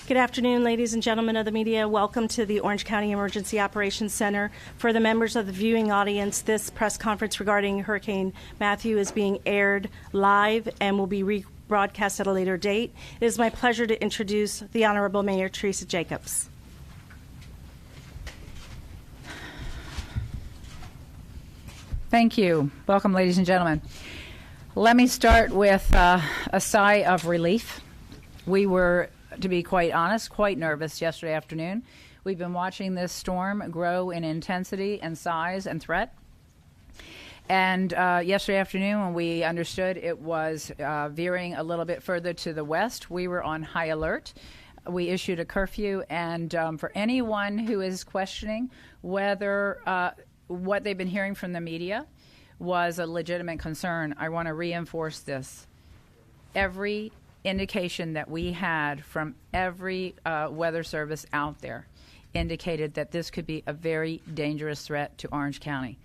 Good afternoon, ladies and gentlemen of the media. Welcome to the Orange County Emergency Operations Center. For the members of the viewing audience, this press conference regarding Hurricane Matthew is being aired live and will be rebroadcast at a later date. It is my pleasure to introduce the Honorable Mayor Teresa Jacobs. Thank you. Welcome, ladies and gentlemen. Let me start with a sigh of relief. We were, to be quite honest, quite nervous yesterday afternoon. We've been watching this storm grow in intensity and size and threat. And yesterday afternoon, when we understood it was veering a little bit further to the west, we were on high alert. We issued a curfew, and for anyone who is questioning whether what they've been hearing from the media was a legitimate concern, I want to reinforce this. Every indication that we had from every weather service out there indicated that this could be a very dangerous threat to Orange County.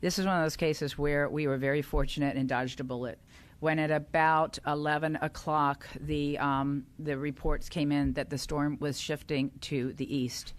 This is one of those cases where we were very fortunate and dodged a bullet. When at about 11 o'clock, the reports came in that the storm was shifting to the east.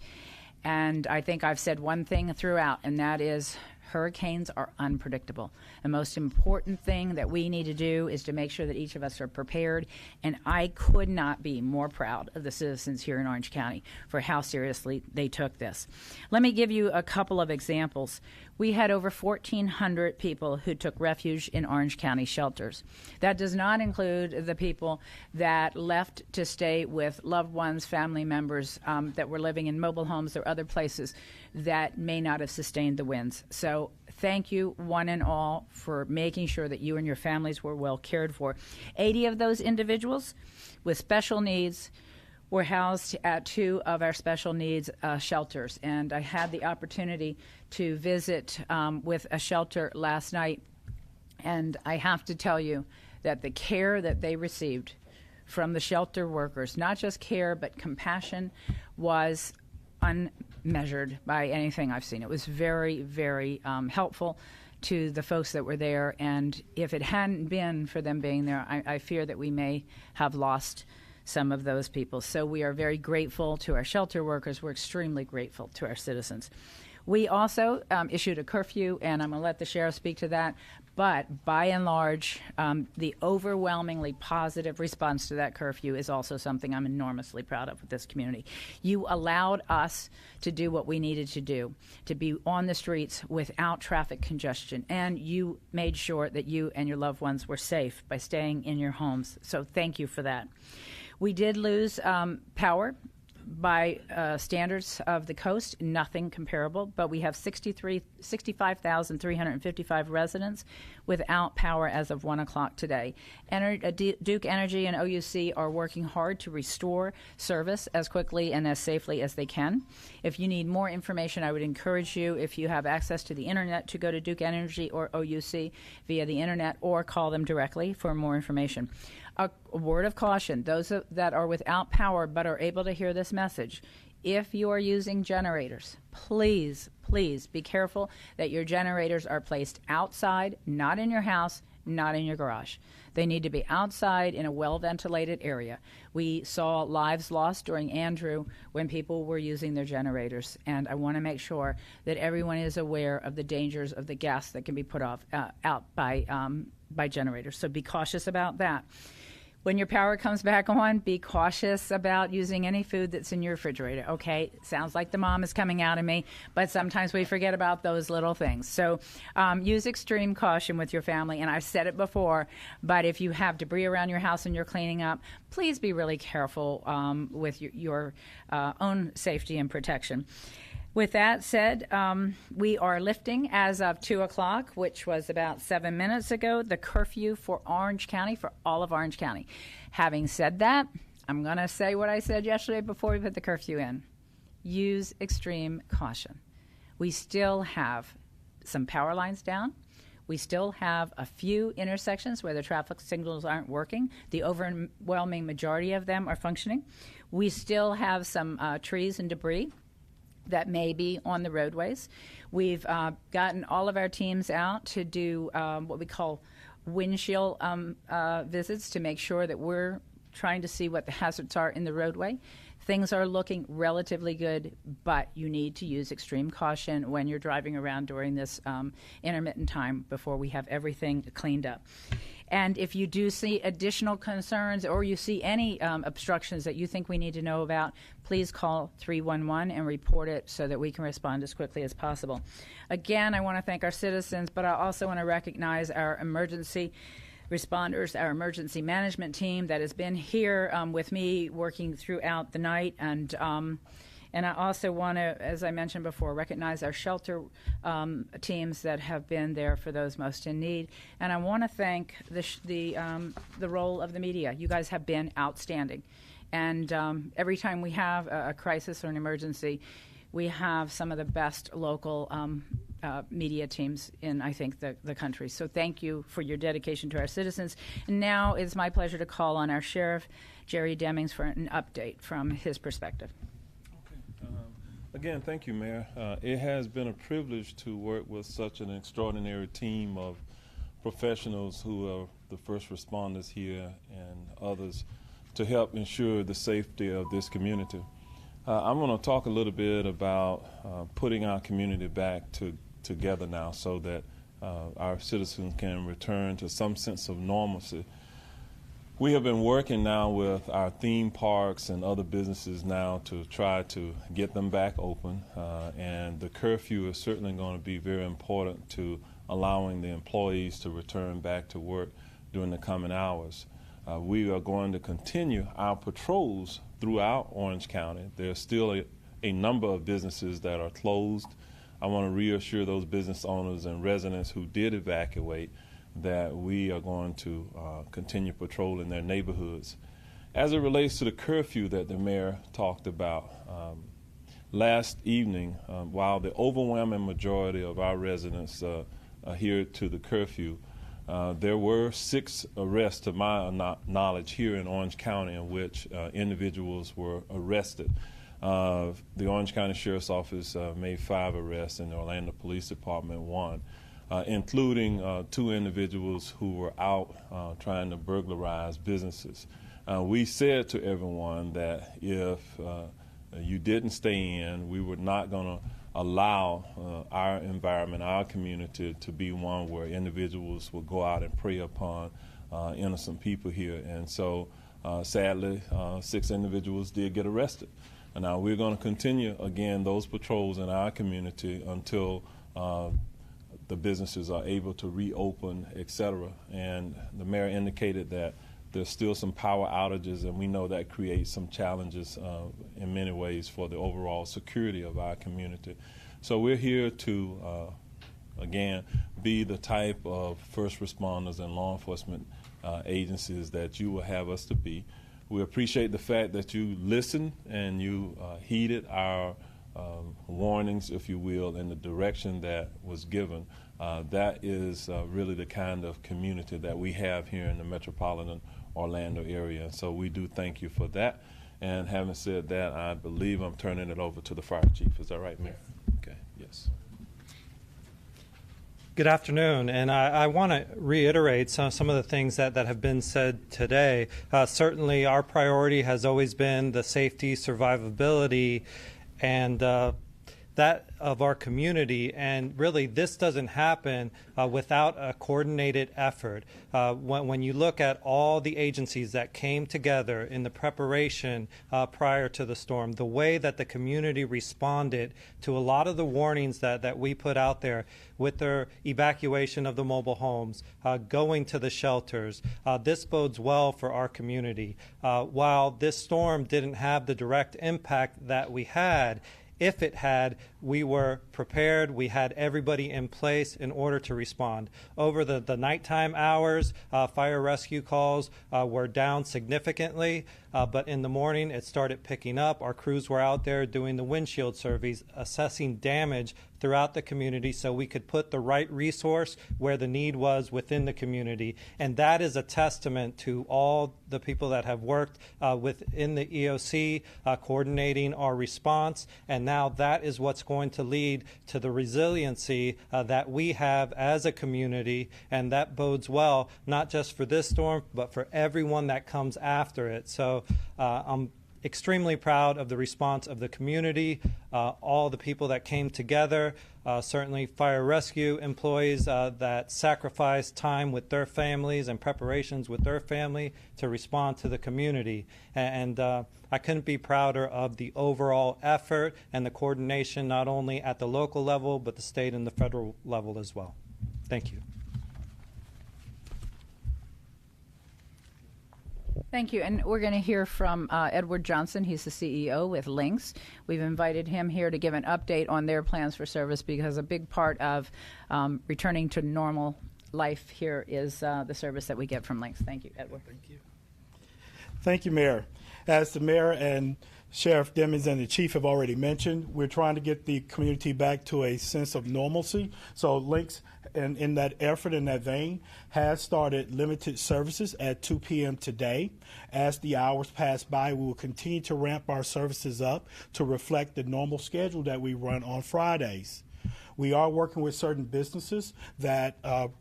And I think I've said one thing throughout, and that is hurricanes are unpredictable. The most important thing that we need to do is to make sure that each of us are prepared, and I could not be more proud of the citizens here in Orange County for how seriously they took this. Let me give you a couple of examples. We had over 1,400 people who took refuge in Orange County shelters. That does not include the people that left to stay with loved ones, family members that were living in mobile homes or other places that may not have sustained the winds. So thank you, one and all, for making sure that you and your families were well cared for. 80 of those individuals with special needs were housed at two of our special needs shelters. And I had the opportunity to visit with a shelter last night. And I have to tell you that the care that they received from the shelter workers, not just care, but compassion, was unmeasured by anything I've seen. It was very, very helpful to the folks that were there. And if it hadn't been for them being there, I fear that we may have lost some of those people. So we are very grateful to our shelter workers. We're extremely grateful to our citizens. We also issued a curfew, and I'm going to let the sheriff speak to that. But by and large, the overwhelmingly positive response to that curfew is also something I'm enormously proud of with this community. You allowed us to do what we needed to do, to be on the streets without traffic congestion, and you made sure that you and your loved ones were safe by staying in your homes. So thank you for that. We did lose power by standards of the coast, nothing comparable, but we have 65,355 residents without power as of 1 o'clock today. Duke Energy and OUC are working hard to restore service as quickly and as safely as they can. If you need more information, I would encourage you, if you have access to the internet, to go to Duke Energy or OUC via the internet or call them directly for more information. A word of caution, those that are without power but are able to hear this message, if you are using generators, please, please be careful that your generators are placed outside, not in your house, not in your garage. They need to be outside in a well-ventilated area. We saw lives lost during Andrew when people were using their generators, and I want to make sure that everyone is aware of the dangers of the gas that can be put out by generators. So be cautious about that. When your power comes back on, be cautious about using any food that's in your refrigerator. Okay, sounds like the mom is coming out of me, but sometimes we forget about those little things. So use extreme caution with your family, and I've said it before, but if you have debris around your house and you're cleaning up, please be really careful with your own safety and protection. With that said, we are lifting as of 2 o'clock, which was about 7 minutes ago, the curfew for Orange County, for all of Orange County. Having said that, I'm going to say what I said yesterday before we put the curfew in. Use extreme caution. We still have some power lines down. We still have a few intersections where the traffic signals aren't working. The overwhelming majority of them are functioning. We still have some trees and debris that may be on the roadways. We've gotten all of our teams out to do what we call windshield visits to make sure that we're trying to see what the hazards are in the roadway. Things are looking relatively good, but you need to use extreme caution when you're driving around during this intermittent time before we have everything cleaned up. And if you do see additional concerns or you see any obstructions that you think we need to know about, please call 311 and report it so that we can respond as quickly as possible. Again, I want to thank our citizens, but I also want to recognize our emergency responders, our emergency management team that has been here with me working throughout the night. And I also want to, as I mentioned before, recognize our shelter teams that have been there for those most in need. And I want to thank the role of the media. You guys have been outstanding. And every time we have a crisis or an emergency, we have some of the best local media teams in, I think, the country. So thank you for your dedication to our citizens. And now it's my pleasure to call on our Sheriff, Jerry Demings, for an update from his perspective. Again, thank you, Mayor. It has been a privilege to work with such an extraordinary team of professionals who are the first responders here and others to help ensure the safety of this community. I'm going to talk a little bit about putting our community back together now so that our citizens can return to some sense of normalcy. We have been working now with our theme parks and other businesses now to try to get them back open, and the curfew is certainly going to be very important to allowing the employees to return back to work during the coming hours. We are going to continue our patrols throughout Orange County. There's still a number of businesses that are closed. I want to reassure those business owners and residents who did evacuate that we are going to continue patrolling their neighborhoods. As it relates to the curfew that the mayor talked about, last evening, while the overwhelming majority of our residents adhered to the curfew, there were 6 arrests, to my knowledge, here in Orange County in which individuals were arrested. The Orange County Sheriff's Office made 5 arrests and the Orlando Police Department 1. Including 2 individuals who were out trying to burglarize businesses. We said to everyone that if you didn't stay in, we were not going to allow our environment, our community, to be one where individuals would go out and prey upon innocent people here. And so, sadly, 6 individuals did get arrested. And now we're going to continue, again, those patrols in our community until the businesses are able to reopen, et cetera. And the mayor indicated that there's still some power outages, and we know that creates some challenges in many ways for the overall security of our community. So we're here to, again, be the type of first responders and law enforcement agencies that you will have us to be. We appreciate the fact that you listened and you heeded our warnings, if you will, in the direction that was given. That is really the kind of community that we have here in the metropolitan Orlando area. So we do thank you for that. And having said that, I believe I'm turning it over to the fire chief. Is that right, Mayor? Okay, yes. Good afternoon, and I want to reiterate some of the things that have been said today. Certainly our priority has always been the safety, survivability, and that of our community, and really this doesn't happen without a coordinated effort. When you look at all the agencies that came together in the preparation prior to the storm, the way that the community responded to a lot of the warnings that we put out there with their evacuation of the mobile homes, going to the shelters, this bodes well for our community. While this storm didn't have the direct impact that we had, if it had, we were prepared. We had everybody in place in order to respond. Over the nighttime hours, fire rescue calls were down significantly, but in the morning it started picking up. Our crews were out there doing the windshield surveys, assessing damage throughout the community so we could put the right resource where the need was within the community. And that is a testament to all the people that have worked within the EOC, coordinating our response. And now that is what's going to lead to the resiliency that we have as a community, and that bodes well not just for this storm, but for everyone that comes after it. So I'm extremely proud of the response of the community, all the people that came together, certainly fire rescue employees that sacrificed time with their families and preparations with their family to respond to the community. And I couldn't be prouder of the overall effort and the coordination, not only at the local level, but the state and the federal level as well. Thank you. Thank you. And we're going to hear from Edward Johnson. He's the CEO with Lynx. We've invited him here to give an update on their plans for service, because a big part of returning to normal life here is the service that we get from Lynx. Thank you, Edward. Thank you. Thank you, Mayor. As the Mayor and Sheriff Demmings and the Chief have already mentioned, we're trying to get the community back to a sense of normalcy. So Lynx, and in that effort, in that vein, has started limited services at 2 p.m. today. As the hours pass by, we will continue to ramp our services up to reflect the normal schedule that we run on Fridays. We are working with certain businesses that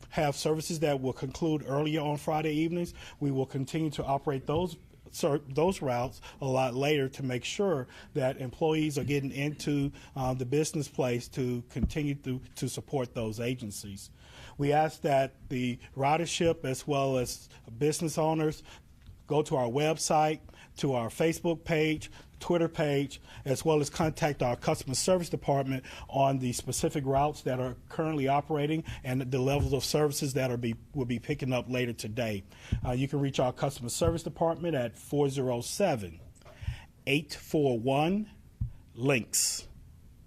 have services that will conclude earlier on Friday evenings. We will continue to operate those routes a lot later to make sure that employees are getting into the business place to continue to support those agencies. We ask that the ridership as well as business owners go to our website, to our Facebook page, Twitter page, as well as contact our customer service department on the specific routes that are currently operating and the levels of services that will be picking up later today. You can reach our customer service department at 407-841-LYNX.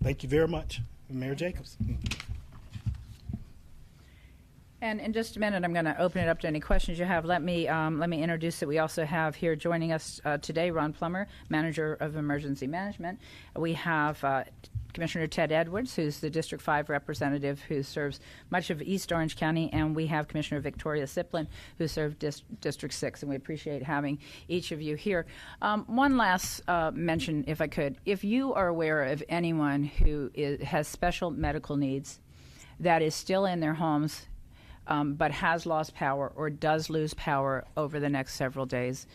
Thank you very much, Mayor Jacobs. And in just a minute, I'm going to open it up to any questions you have. Let me introduce that we also have here joining us today Ron Plummer, Manager of Emergency Management. We have Commissioner Ted Edwards, who's the District 5 representative who serves much of East Orange County, and we have Commissioner Victoria Siplin, who served District 6, and we appreciate having each of you here. One last mention, if I could. If you are aware of anyone who has special medical needs that is still in their homes but has lost power or does lose power over the next several days,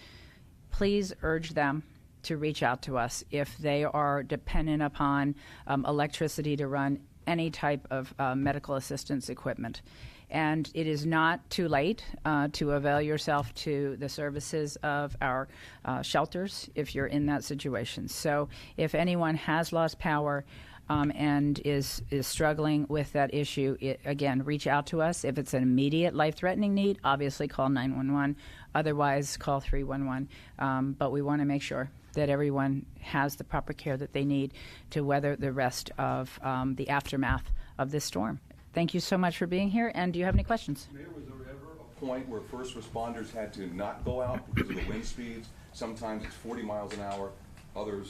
please urge them to reach out to us if they are dependent upon electricity to run any type of medical assistance equipment. And it is not too late to avail yourself to the services of our shelters if you're in that situation. So if anyone has lost power and is struggling with that issue, again, reach out to us. If it's an immediate life-threatening need, obviously call 911. Otherwise, call 311. But we want to make sure that everyone has the proper care that they need to weather the rest of the aftermath of this storm. Thank you so much for being here. And do you have any questions? Mayor, was there ever a point where first responders had to not go out because of the wind speeds? Sometimes it's 40 miles an hour. Other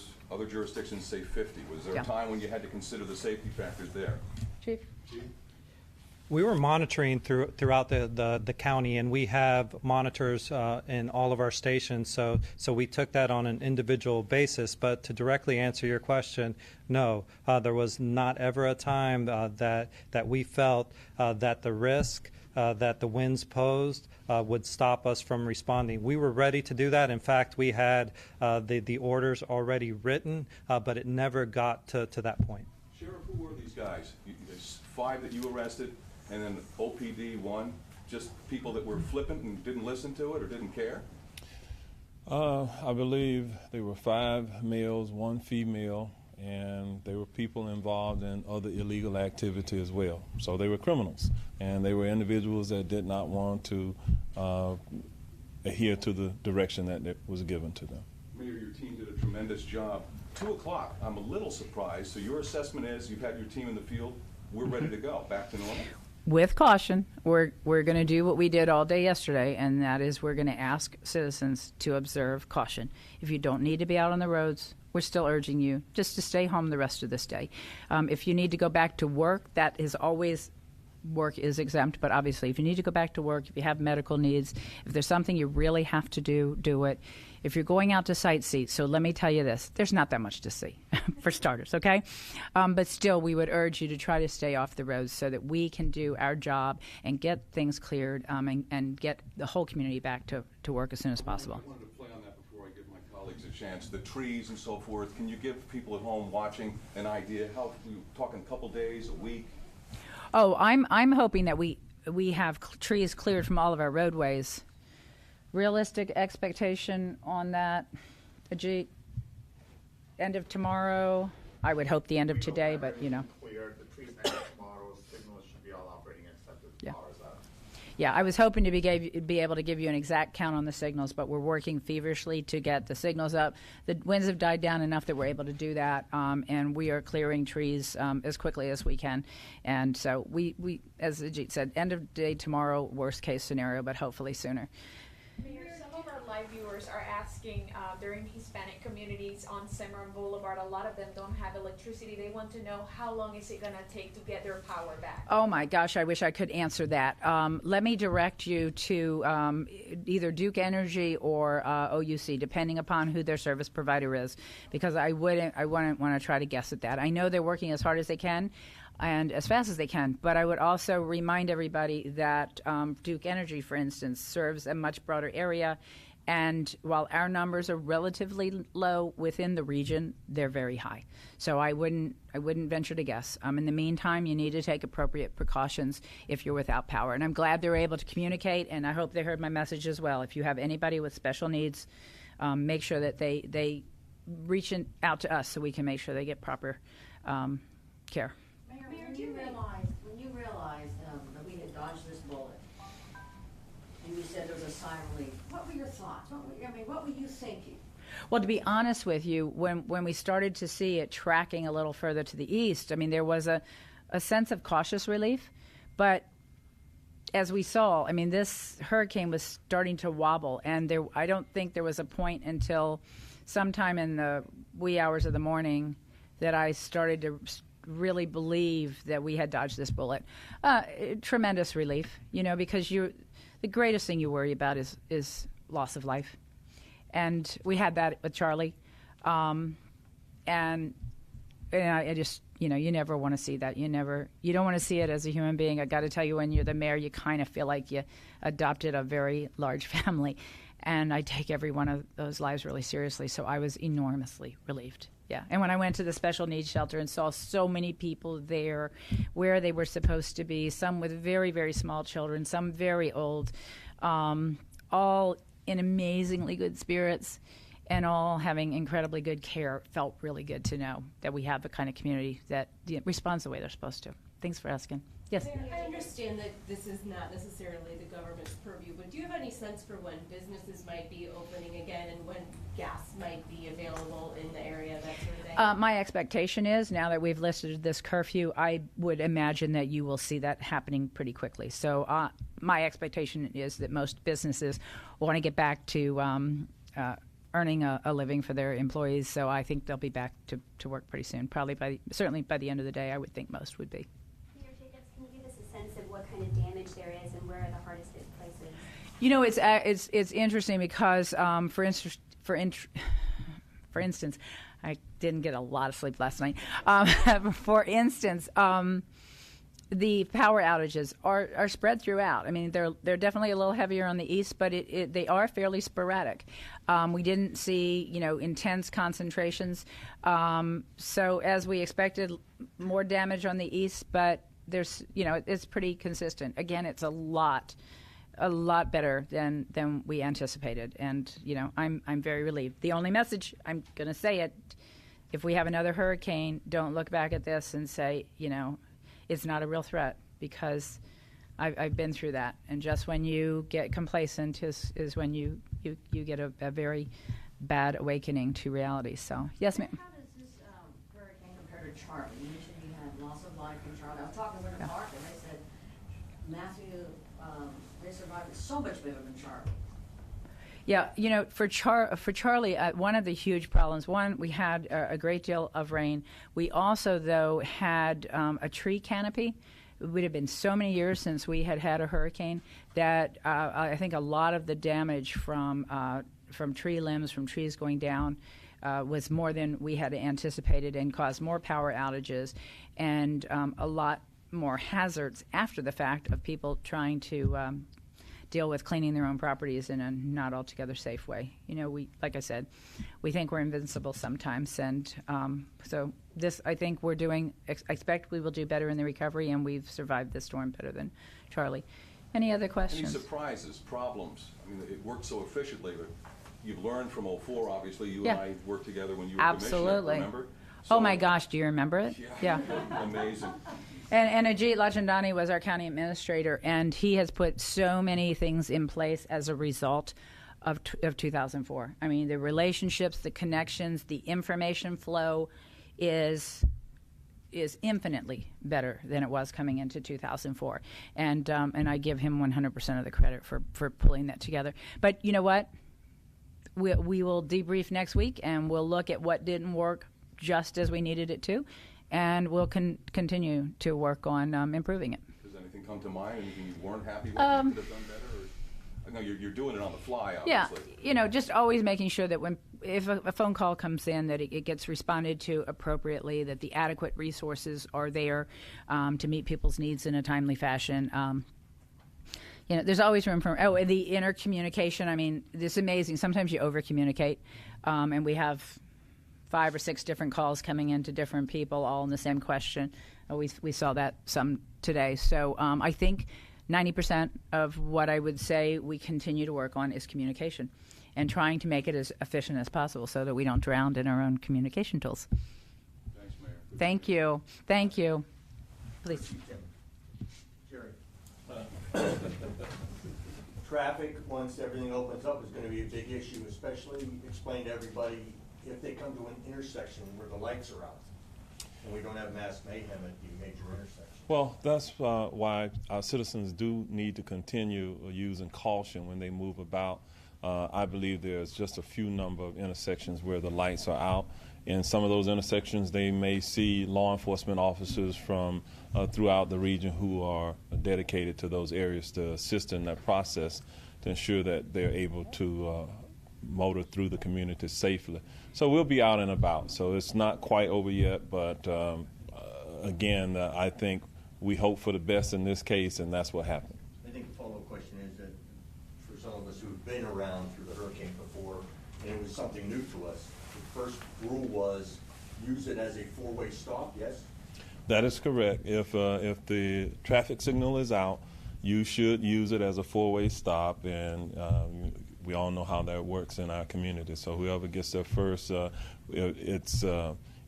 jurisdictions say 50. Was there a time when you had to consider the safety factors there? Chief? We were monitoring throughout the county, and we have monitors in all of our stations, so we took that on an individual basis. But to directly answer your question, no, there was not ever a time that we felt that the risk that the winds posed would stop us from responding. We were ready to do that. In fact, we had the orders already written, but it never got to that point. Sheriff, who were these guys? There's 5 that you arrested, and then OPD 1, just people that were flippant and didn't listen to it or didn't care? I believe there were 5 males, 1 female, and there were people involved in other illegal activity as well. So they were criminals, and they were individuals that did not want to adhere to the direction that was given to them. Mayor, your team did a tremendous job. 2 o'clock, I'm a little surprised. So your assessment is you've had your team in the field, we're ready to go, back to normal? With caution, we're going to do what we did all day yesterday, and that is we're going to ask citizens to observe caution. If you don't need to be out on the roads, we're still urging you just to stay home the rest of this day. If you need to go back to work, that is always work is exempt, but obviously if you need to go back to work, if you have medical needs, if there's something you really have to do, do it. if you're going out to sightsee, so let me tell you this, there's not that much to see, for starters, okay? But still, we would urge you to try to stay off the roads so that we can do our job and get things cleared and get the whole community back to work as soon as possible. I wanted to play on that before I give my colleagues a chance. The trees and so forth, can you give people at home watching an idea? How, we talking a couple days, a week? Oh, I'm hoping that we have trees cleared from all of our roadways. Realistic expectation on that, Ajit? End of tomorrow? I would hope the end of today, but you know. Cleared. The trees next tomorrow, signals should be all operating except the power's out. Yeah, I was hoping to be able to give you an exact count on the signals, but we're working feverishly to get the signals up. The winds have died down enough that we're able to do that, and we are clearing trees as quickly as we can. And so we, as Ajit said, end of day tomorrow, worst case scenario, but hopefully sooner. Mayor, some of our live viewers are asking, they're in Hispanic communities on Cimarron Boulevard. A lot of them don't have electricity. They want to know how long is it going to take to get their power back? Oh my gosh, I wish I could answer that. Let me direct you to either Duke Energy or OUC, depending upon who their service provider is, because I wouldn't want to try to guess at that. I know they're working as hard as they can and as fast as they can, but I would also remind everybody that Duke Energy, for instance, serves a much broader area, and while our numbers are relatively low within the region, they're very high. So I wouldn't venture to guess. In the meantime, you need to take appropriate precautions if you're without power, and I'm glad they're able to communicate, and I hope they heard my message as well. If you have anybody with special needs, make sure that they reach out to us so we can make sure they get proper care. Mayor, when you realized that we had dodged this bullet, and you said there was a siren relief, what were your thoughts? What were you thinking? Well, to be honest with you, when we started to see it tracking a little further to the east, I mean, there was a sense of cautious relief, but as we saw, I mean, this hurricane was starting to wobble, and I don't think there was a point until sometime in the wee hours of the morning that I started to really believe that we had dodged this bullet. Tremendous relief, because the greatest thing you worry about is loss of life. And we had that with Charlie. And I just, you never want to see that. You don't want to see it as a human being. I got to tell you, when you're the mayor, you kind of feel like you adopted a very large family. And I take every one of those lives really seriously. So I was enormously relieved. Yeah, and when I went to the special needs shelter and saw so many people there where they were supposed to be, some with very, very small children, some very old, all in amazingly good spirits and all having incredibly good care, felt really good to know that we have the kind of community that responds the way they're supposed to. Thanks for asking. Yes? I understand that this is not necessarily the government's purview, but do you have any sense for when businesses might be opening again and when gas might be available in the area, that sort of thing? My expectation is, now that we've listed this curfew, I would imagine that you will see that happening pretty quickly. So my expectation is that most businesses want to get back to earning a living for their employees, so I think they'll be back to work pretty soon. Certainly by the end of the day, I would think most would be. Can you give us a sense of what kind of damage there is and where are the hardest hit places? It's interesting because, for instance, I didn't get a lot of sleep last night. For instance, the power outages are spread throughout. I mean, they're definitely a little heavier on the east, but they are fairly sporadic. We didn't see, intense concentrations. So as we expected, more damage on the east, but there's, it's pretty consistent. Again, it's a lot better than we anticipated, and I'm very relieved. The only message, I'm going to say it, if we have another hurricane, don't look back at this and say, it's not a real threat, because I've been through that, and just when you get complacent is when you get a very bad awakening to reality. So yes, ma'am. How does this hurricane compare to Charlie? You mentioned you had loss of life from Charlie. I was talking with a Park, and they said Matthew, they survived it so much better than Charlie. Yeah, for Charlie, one of the huge problems, we had a great deal of rain. We also, though, had a tree canopy. It would have been so many years since we had a hurricane that I think a lot of the damage from from tree limbs, from trees going down, was more than we had anticipated and caused more power outages and a lot more hazards after the fact of people trying to deal with cleaning their own properties in a not altogether safe way. You know, like I said, we think we're invincible sometimes, and so this, I think we're doing, expect we will do better in the recovery, and we've survived this storm better than Charlie. Any other questions? Any surprises, problems? I mean, it worked so efficiently, but you've learned from '04, obviously. You and I worked together when you were Absolutely. commissioner, remember? Oh my gosh, do you remember it? Yeah. Amazing. And Ajit Lachandani was our county administrator, and he has put so many things in place as a result of 2004. I mean, the relationships, the connections, the information flow is infinitely better than it was coming into 2004. And I give him 100% of the credit for pulling that together. But you know what? We will debrief next week, and we'll look at what didn't work just as we needed it to, and we'll continue to work on improving it. Does anything come to mind? Anything you weren't happy with, you could have done better? Or, I know you're doing it on the fly, obviously. Yeah, you know, just always making sure that if a phone call comes in, that it gets responded to appropriately, that the adequate resources are there to meet people's needs in a timely fashion. You know, there's always room for, the intercommunication. I mean, it's amazing. Sometimes you over-communicate, and we have 5 or 6 different calls coming in to different people, all in the same question. We saw that some today. So I think 90% of what I would say we continue to work on is communication and trying to make it as efficient as possible so that we don't drown in our own communication tools. Thanks, Mayor. Thank you. Thank you. Please. Jerry. Traffic, once everything opens up, is going to be a big issue, especially explain to everybody if they come to an intersection where the lights are out and we don't have mass mayhem at the major intersection. Well, that's why our citizens do need to continue using caution when they move about. I believe there's just a few number of intersections where the lights are out. In some of those intersections, they may see law enforcement officers from throughout the region who are dedicated to those areas to assist in that process to ensure that they're able to motor through the community safely. So we'll be out and about. So it's not quite over yet, but again, I think we hope for the best in this case, and that's what happened. I think the follow-up question is that for some of us who've been around through the hurricane before, and it was something new to us, the first rule was use it as a 4-way stop, yes? That is correct. If the traffic signal is out, you should use it as a 4-way stop, and we all know how that works in our community. So whoever gets there first,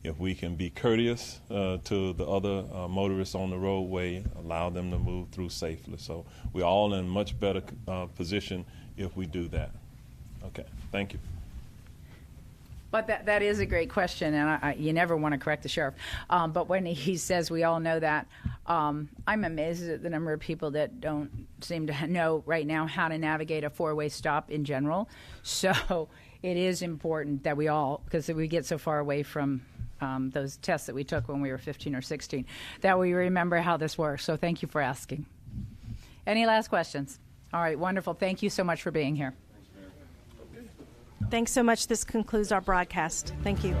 if we can be courteous to the other motorists on the roadway, allow them to move through safely. So we're all in a much better position if we do that. Okay, thank you. But that is a great question, and you never want to correct the sheriff. But when he says we all know that, I'm amazed at the number of people that don't seem to know right now how to navigate a 4-way stop in general. So it is important that we all, because we get so far away from those tests that we took when we were 15 or 16, that we remember how this works. So thank you for asking. Any last questions? All right, wonderful. Thank you so much for being here. Thanks so much. This concludes our broadcast. Thank you.